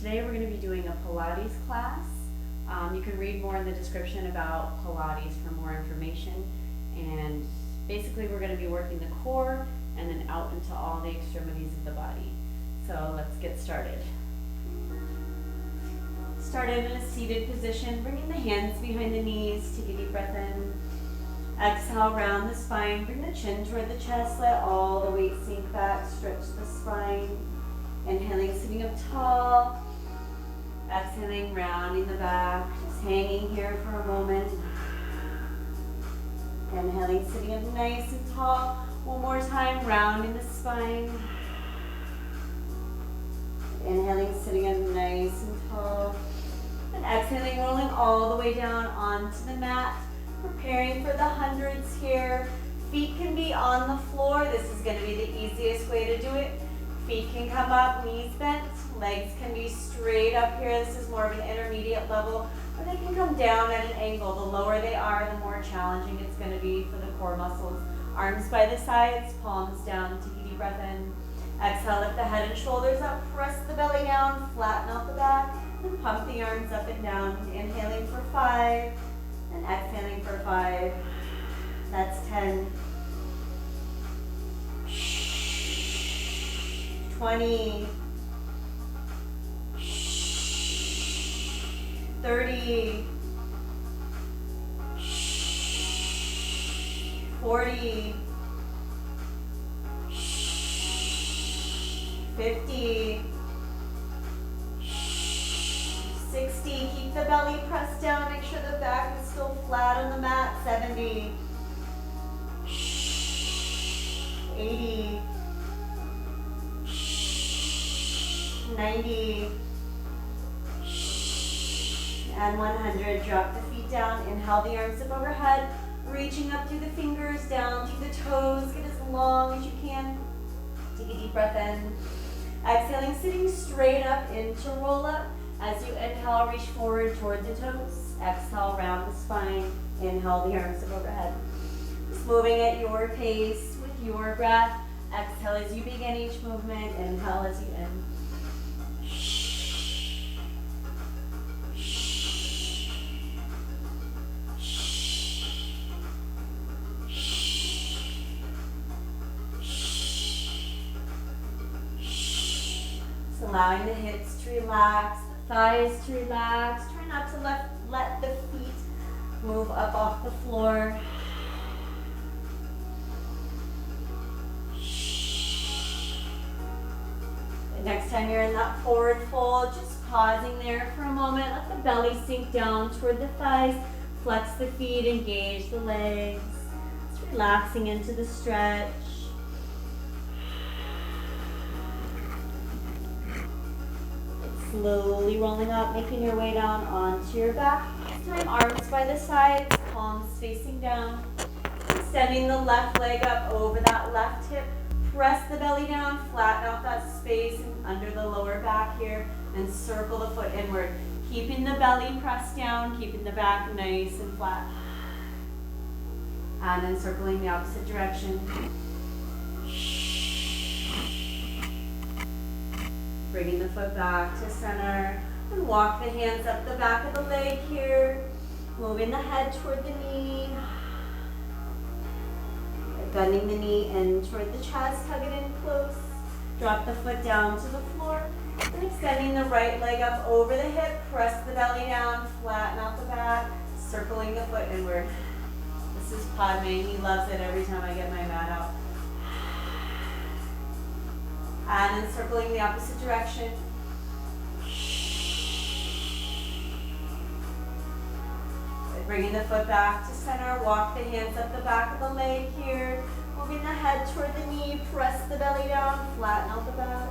Today we're going to be doing a Pilates class. You can read more in the description about Pilates for more information. And basically we're going to be working the core and then out into all the extremities of the body. So let's get started. Start in a seated position, bringing the hands behind the knees. Take a deep breath in. Exhale, round the spine. Bring the chin toward the chest. Let all the weight sink back. Stretch the spine. Inhaling, sitting up tall. Exhaling, rounding the back. Just hanging here for a moment. Inhaling, sitting up nice and tall. One more time, rounding the spine. Inhaling, sitting up nice and tall. And exhaling, rolling all the way down onto the mat. Preparing for the hundreds here. Feet can be on the floor. This is going to be the easiest way to do it. Feet can come up, knees bent. Legs can be straight up here. This is more of an intermediate level. Or they can come down at an angle. The lower they are, the more challenging it's going to be for the core muscles. Arms by the sides, palms down. Take a deep breath in. Exhale, lift the head and shoulders up. Press the belly down. Flatten out the back. And pump the arms up and down. Inhaling for 5. And exhaling for 5. That's 10. 20. 30. 40. 50. 60, keep the belly pressed down, make sure the back is still flat on the mat. 70, 80, 90, and 100. Drop the feet down, inhale the arms up overhead, reaching up through the fingers, down through the toes, get as long as you can. Take a deep breath in. Exhaling, sitting straight up into roll up. As you inhale, reach forward toward the toes. Exhale, round the spine. Inhale, the arms up overhead. Just moving at your pace with your breath. Exhale as you begin each movement. Inhale as you end. So allowing the hips to relax. Thighs to relax. Try not to let the feet move up off the floor. And next time you're in that forward fold, just pausing there for a moment. Let the belly sink down toward the thighs. Flex the feet, engage the legs. Just relaxing into the stretch. Slowly rolling up, making your way down onto your back. This time, arms by the sides, palms facing down. Extending the left leg up over that left hip. Press the belly down, flatten out that space under the lower back here, and circle the foot inward. Keeping the belly pressed down, keeping the back nice and flat. And then circling the opposite direction. Bringing the foot back to center and walk the hands up the back of the leg here. Moving the head toward the knee. Bending the knee in toward the chest, hug it in close. Drop the foot down to the floor. And extending the right leg up over the hip. Press the belly down, flatten out the back, circling the foot inward. This is Padme. He loves it every time I get my mat out. And then circling the opposite direction. Bringing the foot back to center. Walk the hands up the back of the leg here. Moving the head toward the knee. Press the belly down. Flatten out the back.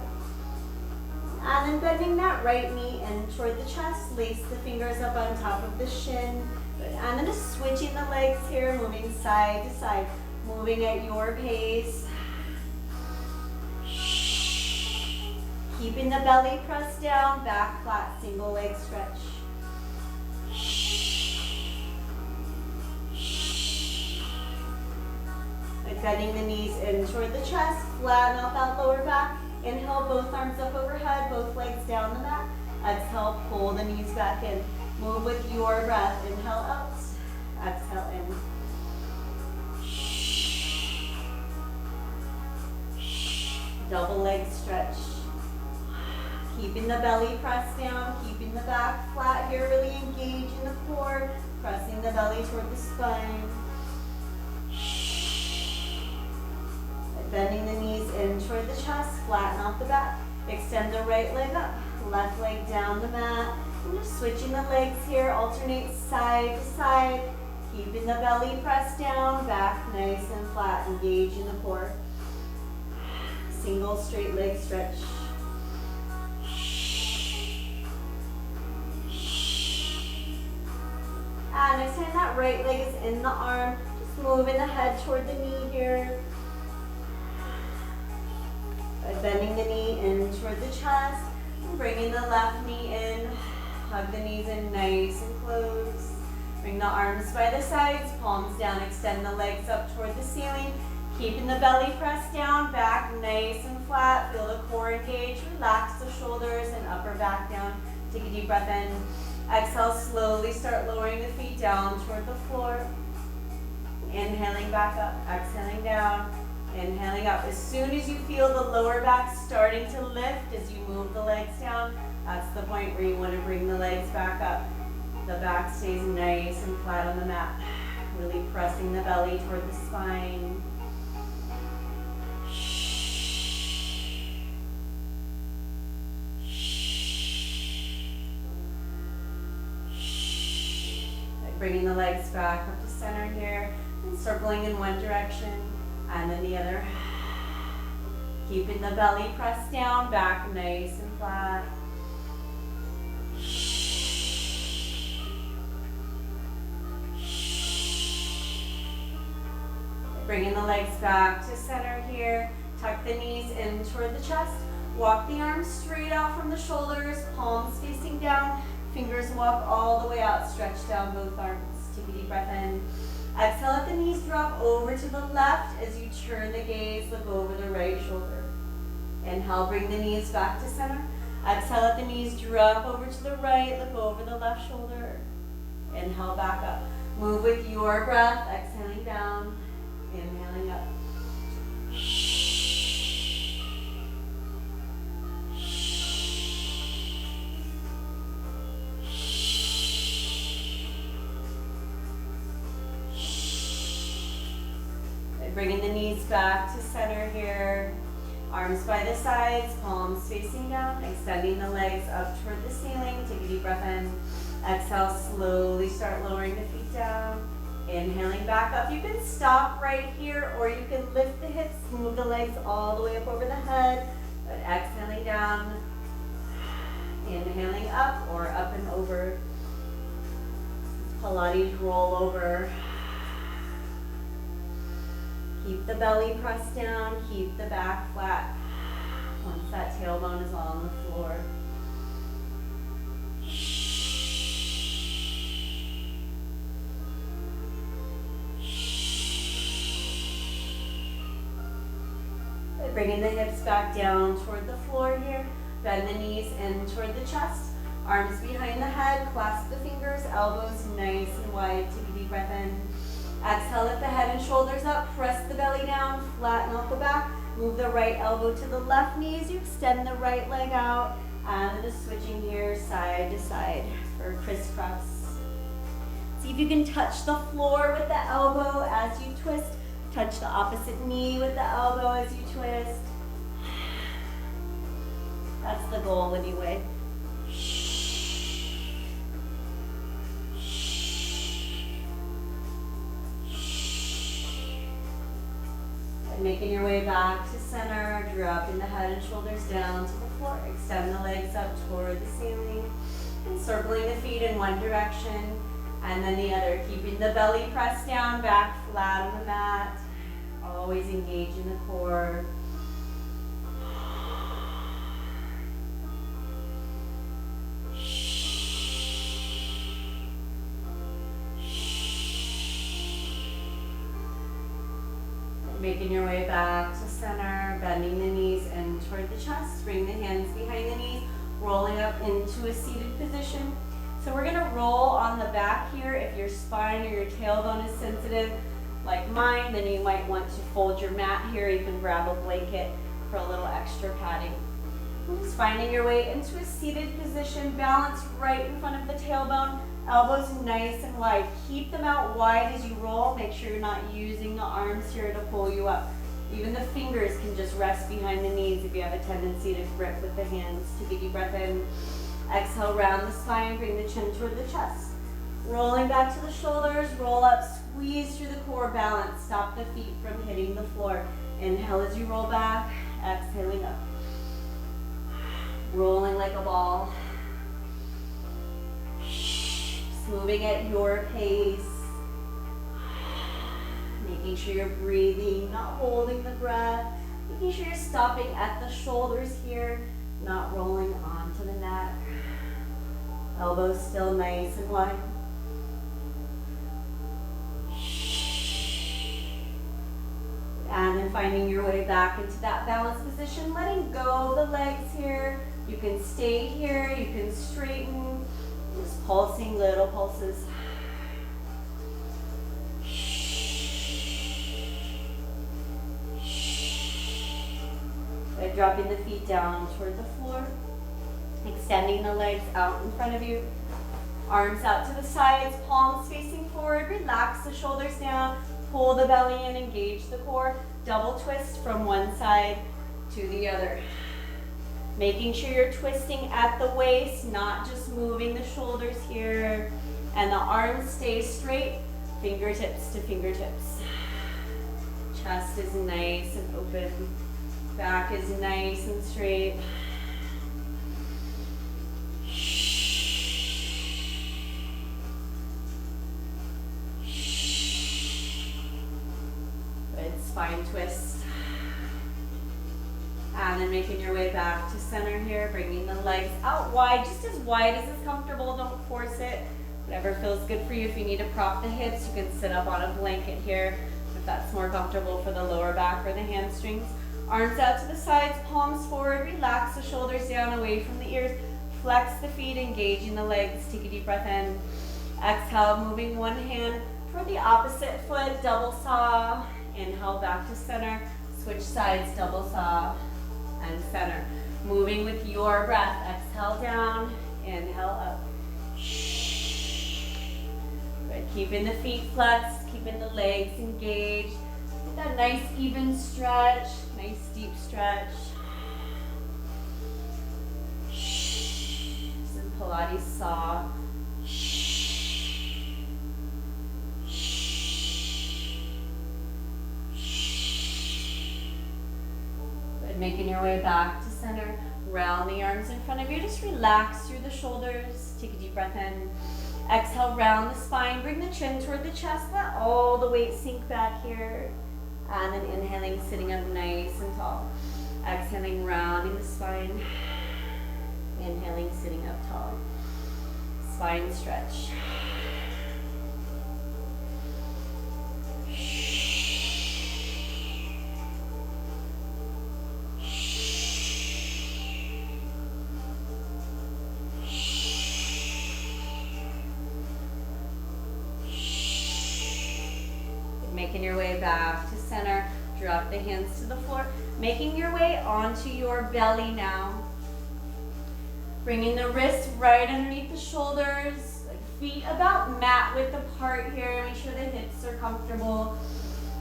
And then bending that right knee in toward the chest. Lace the fingers up on top of the shin. And then just switching the legs here. Moving side to side. Moving at your pace. Keeping the belly pressed down, back flat, single leg stretch. Bending the knees in toward the chest, flatten out that lower back. Inhale, both arms up overhead, both legs down the mat. pull the knees back in. Move with your breath. Inhale out, exhale in. Double leg stretch. Keeping the belly pressed down, keeping the back flat here, really engage in the core, pressing the belly toward the spine. Bending the knees in toward the chest, flatten out the back. Extend the right leg up, left leg down the mat. And just switching the legs here, alternate side to side. Keeping the belly pressed down, back nice and flat, engage in the core. Single straight leg stretch. And next time that right leg is in the arm, just moving the head toward the knee here. By bending the knee in toward the chest, and bringing the left knee in. Hug the knees in nice and close. Bring the arms by the sides, palms down, extend the legs up toward the ceiling. Keeping the belly pressed down, back nice and flat. Feel the core engage. Relax the shoulders and upper back down. Take a deep breath in. Exhale, slowly start lowering the feet down toward the floor. Inhaling back up, exhaling down, inhaling up. As soon as you feel the lower back starting to lift as you move the legs down, that's the point where you want to bring the legs back up. The back stays nice and flat on the mat. Really pressing the belly toward the spine. Bringing the legs back up to center here, and circling in one direction and then the other. Keeping the belly pressed down, back nice and flat. Bringing the legs back to center here. Tuck the knees in toward the chest. Walk the arms straight out from the shoulders, palms facing down. Fingers walk all the way out, stretch down both arms. Take a deep breath in. Exhale, let the knees drop over to the left as you turn the gaze, look over the right shoulder. Inhale, bring the knees back to center. Exhale, let the knees drop over to the right, look over the left shoulder. Inhale, back up. Move with your breath, exhaling down, inhaling up. Bringing the knees back to center here. Arms by the sides, palms facing down, extending the legs up toward the ceiling. Take a deep breath in. Exhale, slowly start lowering the feet down. Inhaling back up. You can stop right here or you can lift the hips, move the legs all the way up over the head. But exhaling down, inhaling up or up and over. Pilates roll over. Keep the belly pressed down, keep the back flat. Once that tailbone is on the floor. Bringing the hips back down toward the floor here. Bend the knees in toward the chest. Arms behind the head, clasp the fingers, elbows nice and wide. Take a deep breath in. Exhale, lift the head and shoulders up, press the belly down, flatten out the back. Move the right elbow to the left knee as you extend the right leg out. And then just switching here side to side for crisscross. See if you can touch the floor with the elbow as you twist. Touch the opposite knee with the elbow as you twist. That's the goal anyway. Making your way back to center, dropping the head and shoulders down to the floor. Extend the legs up toward the ceiling and circling the feet in one direction and then the other. Keeping the belly pressed down, back flat on the mat. Always engage in the core. Making your way back to center, bending the knees in toward the chest. Bring the hands behind the knees. rolling up into a seated position. So we're gonna roll on the back here. If your spine or your tailbone is sensitive, like mine, then you might want to fold your mat here. You can grab a blanket for a little extra padding. Just finding your way into a seated position, balance right in front of the tailbone, elbows nice and wide. Keep them out wide as you roll. Make sure you're not using the arms here to pull you up. Even the fingers can just rest behind the knees if you have a tendency to grip with the hands. Take a deep breath in. Exhale, round the spine, bring the chin toward the chest. Rolling back to the shoulders, roll up, squeeze through the core, balance. Stop the feet from hitting the floor. Inhale as you roll back, exhaling up. Rolling like a ball. Just moving at your pace. Making sure you're breathing, not holding the breath. Making sure you're stopping at the shoulders here, not rolling onto the neck. Elbows still nice and wide. And then finding your way back into that balanced position, letting go of the legs here. You can stay here, you can straighten, just pulsing little pulses. By dropping the feet down toward the floor, extending the legs out in front of you, arms out to the sides, palms facing forward, relax the shoulders down, pull the belly in, engage the core, double twist from one side to the other. Making sure you're twisting at the waist, not just moving the shoulders here, and the arms stay straight, fingertips to fingertips. Chest is nice and open. Back is nice and straight. Good spine twist. And then making your way back to center here, bringing the legs out wide, just as wide as is comfortable. Don't force it. Whatever feels good for you. If you need to prop the hips, you can sit up on a blanket here if that's more comfortable for the lower back or the hamstrings. Arms out to the sides, palms forward, relax the shoulders down away from the ears, flex the feet, engaging the legs. Take a deep breath in. Exhale, moving one hand toward the opposite foot, double saw. Inhale, back to center, switch sides, double saw, and center. Moving with your breath. Exhale down, inhale up. Good, keeping the feet flexed, keeping the legs engaged. Get that nice even stretch, nice deep stretch. Some Pilates saw. Good, making your way back to center. Round the arms in front of you. Just relax through the shoulders. Take a deep breath in. Exhale, round the spine. Bring the chin toward the chest. Let all the weight sink back here. And then inhaling, sitting up nice and tall. Exhaling, rounding the spine. Inhaling, sitting up tall. Spine stretch. Making your way back to center, drop the hands to the floor. Making your way onto your belly now. Bringing the wrists right underneath the shoulders, feet about mat width apart here. Make sure the hips are comfortable.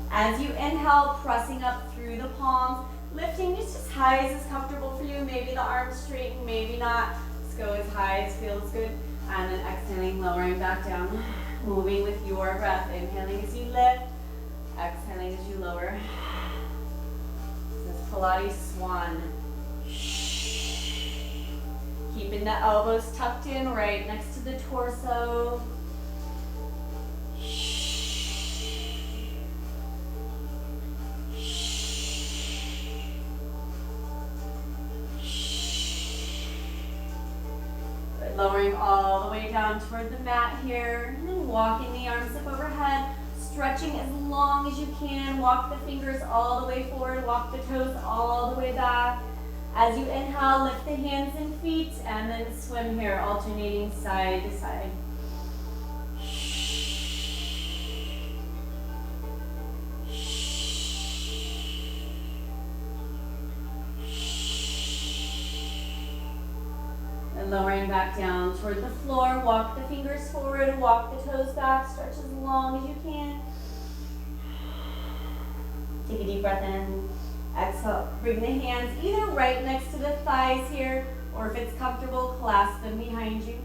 As you inhale, pressing up through the palms, lifting just as high as is comfortable for you. Maybe the arms straighten, maybe not. Just go as high as feels good. And then exhaling, lowering back down. Moving with your breath. Inhaling as you lift. Exhaling as you lower. This is Pilates Swan. Keeping the elbows tucked in right next to the torso. Good. Lowering all the way down toward the mat here. And then walking the arms up overhead. Stretching as long as you can. Walk the fingers all the way forward. Walk the toes all the way back. As you inhale, lift the hands and feet, and then swim here, alternating side to side. And lowering back down toward the floor, walk the fingers forward, walk the toes back, stretch as long as you can. Take a deep breath in. Exhale, bring the hands either right next to the thighs here, or if it's comfortable, clasp them behind you.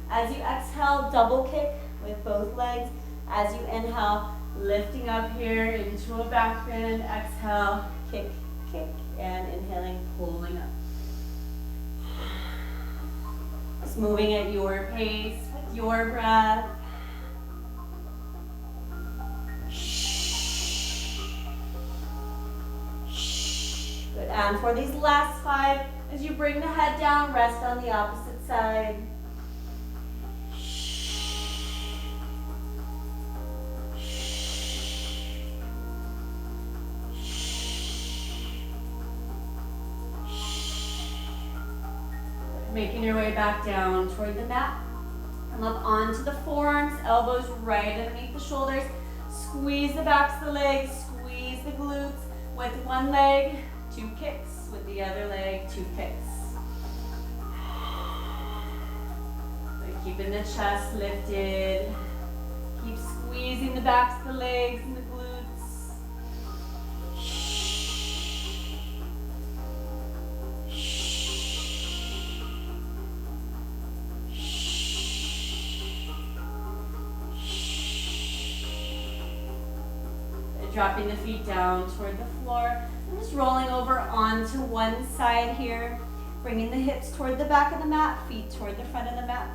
As you exhale, double kick with both legs. As you inhale, lifting up here into a back bend. Exhale, kick, kick, and inhaling, pulling up. Just moving at your pace, with your breath. Good, and for these last 5, as you bring the head down, rest on the opposite side. Making your way back down toward the mat. Come up onto the forearms, elbows right underneath the shoulders. Squeeze the backs of the legs, squeeze the glutes. With one leg, 2 kicks. With the other leg, 2 kicks. So keeping the chest lifted. Keep squeezing the backs of the legs and the glutes. Dropping the feet down toward the floor. I'm just rolling over onto one side here. Bringing the hips toward the back of the mat, feet toward the front of the mat.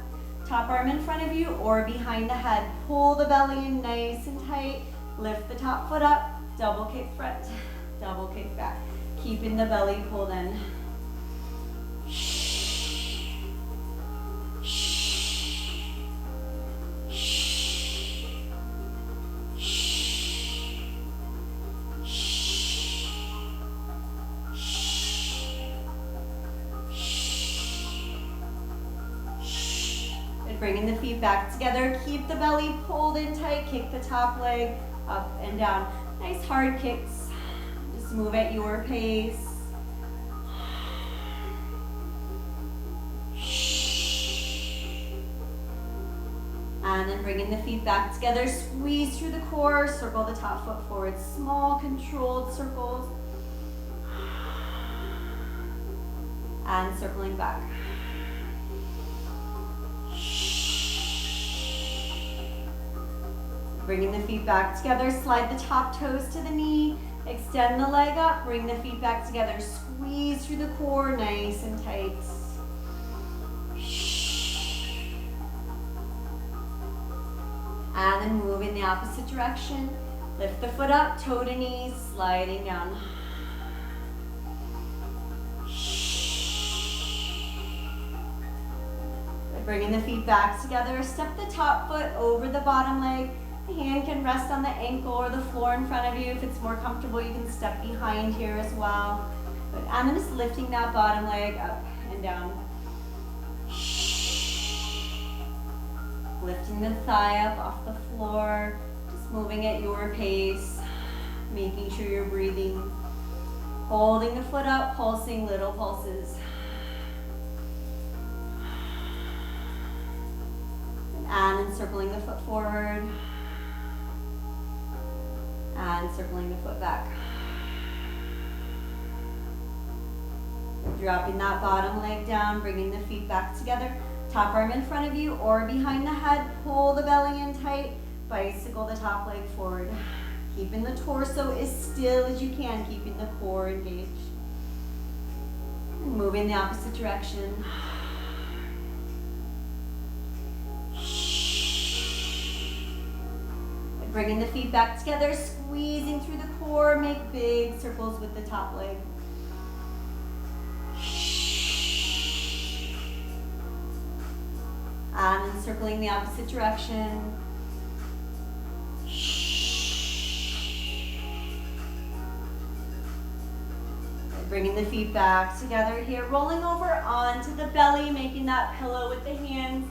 Top arm in front of you or behind the head. Pull the belly in nice and tight. Lift the top foot up. Double kick front, double kick back. Keeping the belly pulled in. Bringing the feet back together, keep the belly pulled in tight, kick the top leg up and down. Nice hard kicks. Just move at your pace. And then bringing the feet back together, squeeze through the core, circle the top foot forward. Small controlled circles. And circling back. Bringing the feet back together, slide the top toes to the knee, extend the leg up, bring the feet back together, squeeze through the core, nice and tight. And then move in the opposite direction. Lift the foot up, toe to knee, sliding down. Bringing the feet back together, step the top foot over the bottom leg. The hand can rest on the ankle or the floor in front of you. If it's more comfortable, you can step behind here as well. But I'm just lifting that bottom leg up and down. Lifting the thigh up off the floor. Just moving at your pace. Making sure you're breathing. Holding the foot up, pulsing little pulses. And then circling the foot forward. And circling the foot back. Dropping that bottom leg down, bringing the feet back together. Top arm in front of you or behind the head. Pull the belly in tight. Bicycle the top leg forward. Keeping the torso as still as you can, keeping the core engaged. And moving the opposite direction. Bringing the feet back together, squeezing through the core, make big circles with the top leg. And circling the opposite direction. Bringing the feet back together here, rolling over onto the belly, making that pillow with the hands.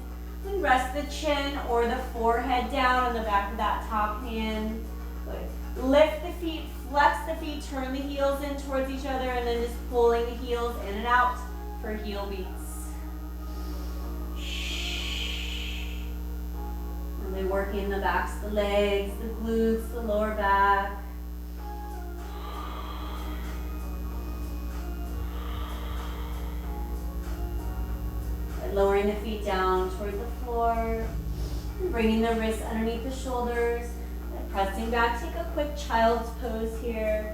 And rest the chin or the forehead down on the back of that top hand. Good. Lift the feet, flex the feet, turn the heels in towards each other, and then just pulling the heels in and out for heel beats. Really working the backs of the legs, the glutes, the lower back. Lowering the feet down toward the floor, and bringing the wrists underneath the shoulders, and pressing back. Take a quick child's pose here.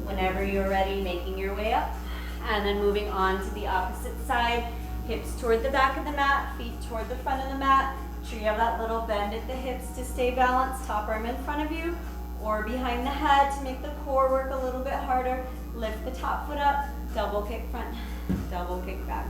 Whenever you're ready, making your way up, and then moving on to the opposite side. Hips toward the back of the mat, feet toward the front of the mat. Make sure you have that little bend at the hips to stay balanced. Top arm in front of you or behind the head to make the core work a little bit harder. Lift the top foot up, double kick front, double kick back.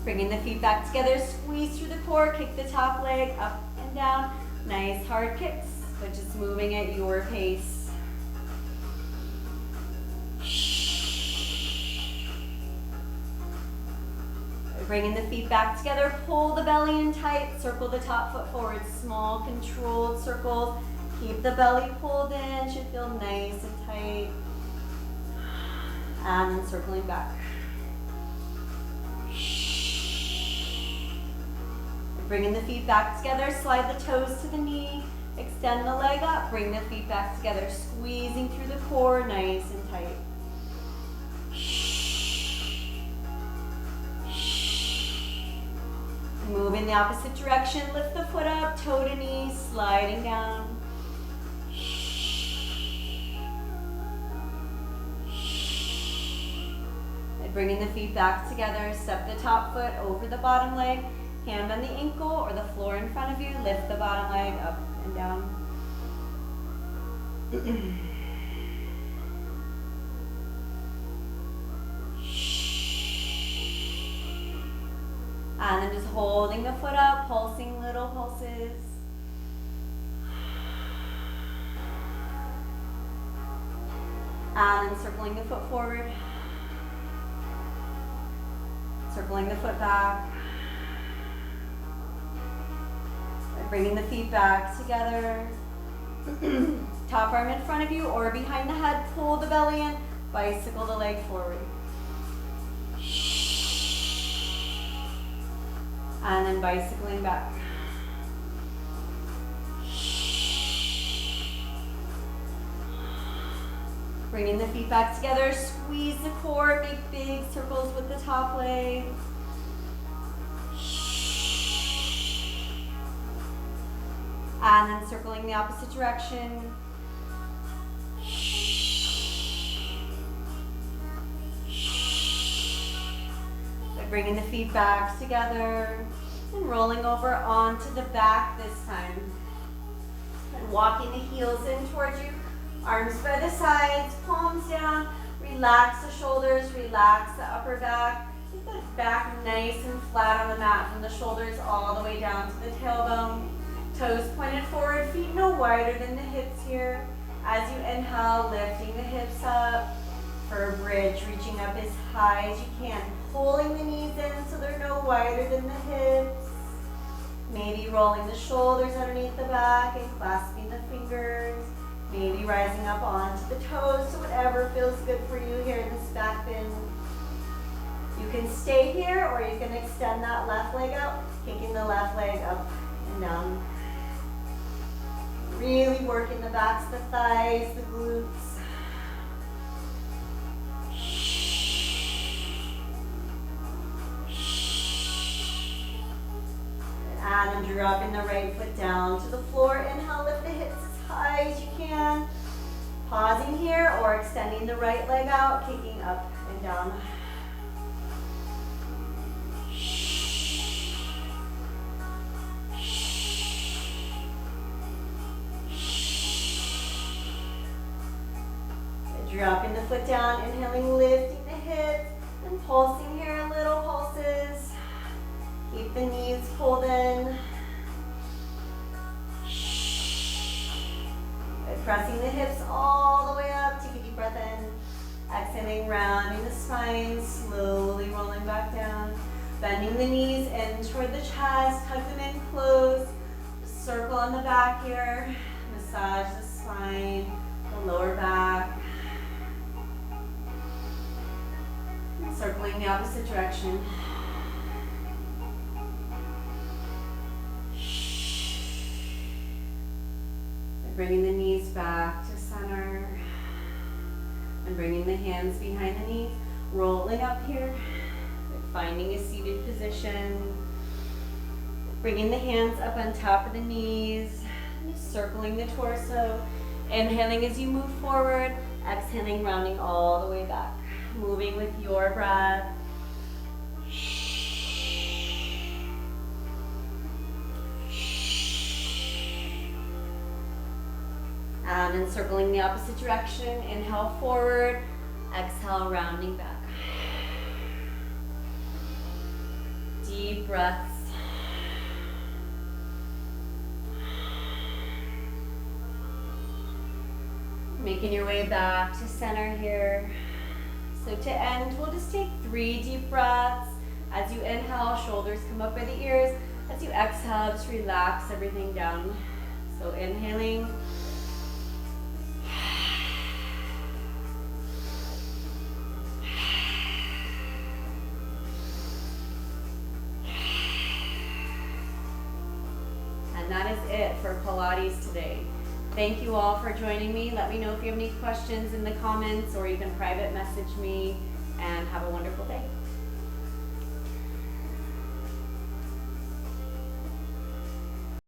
Bringing the feet back together, squeeze through the core, kick the top leg up and down. Nice hard kicks, but just moving at your pace. Bringing the feet back together, pull the belly in tight, circle the top foot forward, small controlled circles. Keep the belly pulled in, should feel nice and tight. And then circling back. Bringing the feet back together, slide the toes to the knee, extend the leg up, bring the feet back together, squeezing through the core, nice and tight. Move in the opposite direction, lift the foot up, toe to knee, sliding down. And bringing the feet back together, step the top foot over the bottom leg, hand on the ankle or the floor in front of you, lift the bottom leg up and down. And then just holding the foot up, pulsing little pulses. And then circling the foot forward. Circling the foot back. Bringing the feet back together. Top arm in front of you or behind the head, pull the belly in, bicycle the leg forward. And then bicycling back. Bringing the feet back together, squeeze the core, make big circles with the top leg. And then circling the opposite direction. Bringing the feet back together and rolling over onto the back this time. And walking the heels in towards you. Arms by the sides, palms down. Relax the shoulders, relax the upper back. Keep the back nice and flat on the mat from the shoulders all the way down to the tailbone. Toes pointed forward, feet no wider than the hips here. As you inhale, lifting the hips up for a bridge, reaching up as high as you can. Pulling the knees in so they're no wider than the hips. Maybe rolling the shoulders underneath the back and clasping the fingers. Maybe rising up onto the toes, so whatever feels good for you here in this back bend. You can stay here or you can extend that left leg out, kicking the left leg up and down. Really working the backs, the thighs, the glutes. And then dropping the right foot down to the floor. Inhale, lift the hips as high as you can. Pausing here or extending the right leg out, kicking up and down. Dropping the foot down, inhaling, lifting the hips, and pulsing here, little pulses. Keep the knees pulled in. Pressing the hips all the way up. Take a deep breath in. Exhaling, rounding the spine, slowly rolling back down. Bending the knees in toward the chest, tuck them in close. Circle on the back here. Massage the spine, the lower back. Circling the opposite direction. Bringing the knees back to center. And bringing the hands behind the knees. Rolling up here. Finding a seated position. Bringing the hands up on top of the knees. Circling the torso. Inhaling as you move forward. Exhaling, rounding all the way back. Moving with your breath. And then circling the opposite direction. Inhale forward. Exhale, rounding back. Deep breaths. Making your way back to center here. So to end, we'll just take 3 deep breaths. As you inhale, shoulders come up by the ears. As you exhale, just relax everything down. So inhaling. And that is it for Pilates today. Thank you all for joining me. Let me know if you have any questions in the comments or you can private message me, and have a wonderful day.